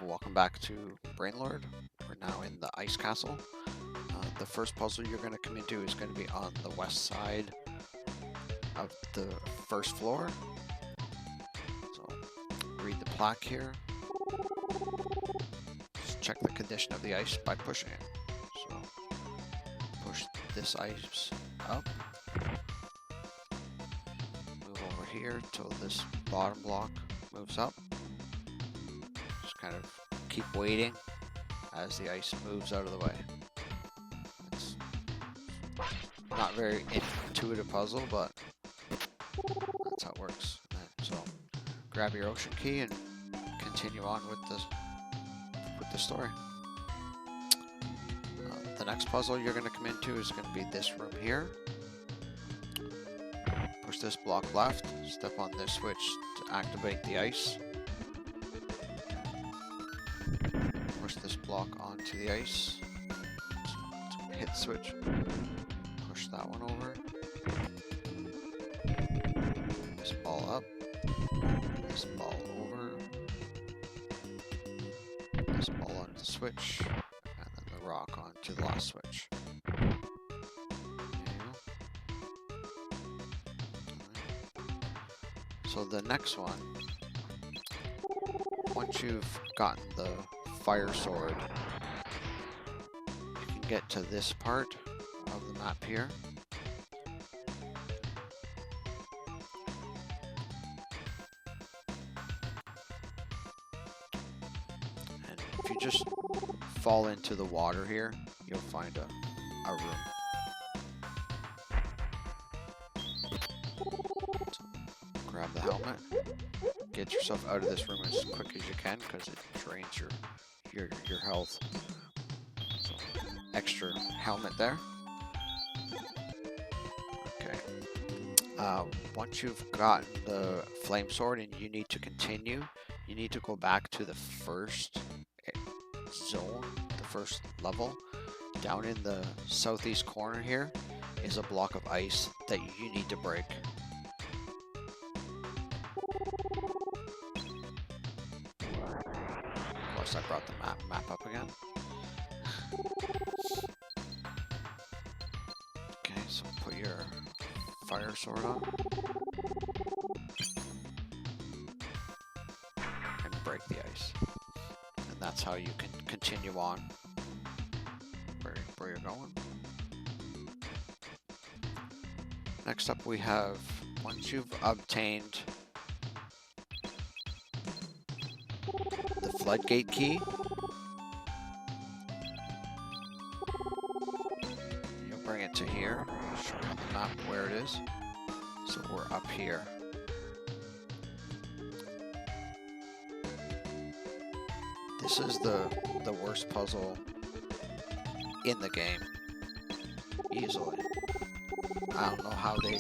Welcome back to Brainlord. We're now in the ice castle. The first puzzle you're going to come into is going to be on the west side of the first floor. So read the plaque here. Just check the condition of the ice by pushing it. So push this ice up. Move over here till this bottom block moves up. Just kind of keep waiting as the ice moves out of the way. It's not very intuitive puzzle, but that's how it works. So grab your ocean key and continue on with the story. The next puzzle you're going to come into is going to be this room here. Push this block left, step on this switch to activate the ice. Push this block onto the ice. Hit the switch. Push that one over. This ball up. This ball over. This ball onto the switch. And then the rock onto the last switch. So the next one, once you've gotten the fire sword, you can get to this part of the map here. And if you just fall into the water here, you'll find a room. Grab the helmet, get yourself out of this room as quick as you can because it drains your health. So, extra helmet there. Okay. Once you've gotten the flame sword and you need to continue, you need to go back to the first zone, the first level. Down in the southeast corner here is a block of ice that you need to break. I brought the map up again. Okay, so put your fire sword on. And break the ice. And that's how you can continue on where you're going. Next up we have, once you've obtained the Floodgate Key, you'll bring it to here, show you on the map where it is. So we're up here. This is the worst puzzle in the game, easily. I don't know how they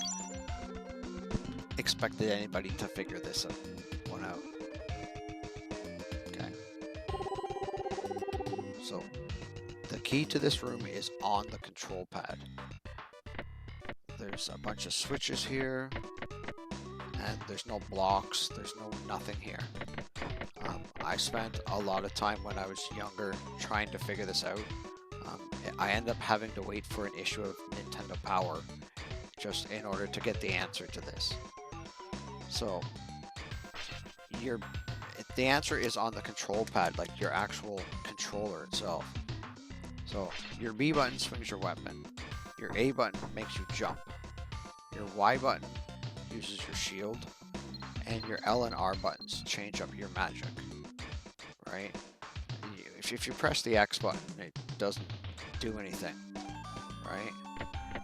expected anybody to figure this one out. So, the key to this room is on the control pad. There's a bunch of switches here, and there's no blocks, there's nothing here. I spent a lot of time when I was younger trying to figure this out. I ended up having to wait for an issue of Nintendo Power just in order to get the answer to this. So, the answer is on the control pad, like your actual controller itself. So your B button swings your weapon, your A button makes you jump, your Y button uses your shield, and your L and R buttons change up your magic, right? If you press the X button, it doesn't do anything, right?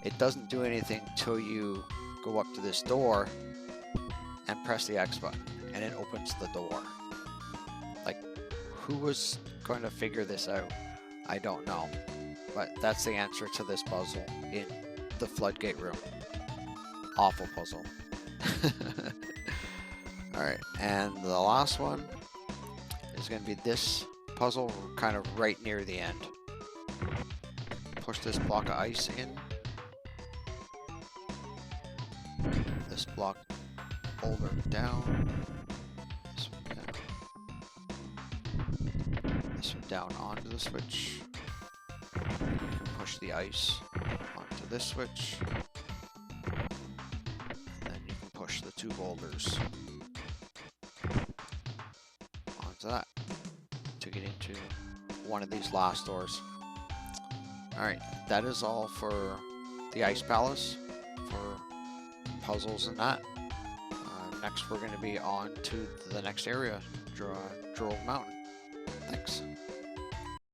It doesn't do anything till you go up to this door and press the X button, and it opens the door. Like, who was going to figure this out? I don't know. But that's the answer to this puzzle in the Floodgate room. Awful puzzle. Alright, and the last one is going to be this puzzle kind of right near the end. Push this block of ice in. This block boulder down. This one down. this one down onto the switch. You can push the ice onto this switch. And then you can push the 2 boulders onto that to get into one of these last doors. Alright, that is all for the Ice Palace, for puzzles and that. Next we're going to be on to the next area, Drogue Mountain. Thanks.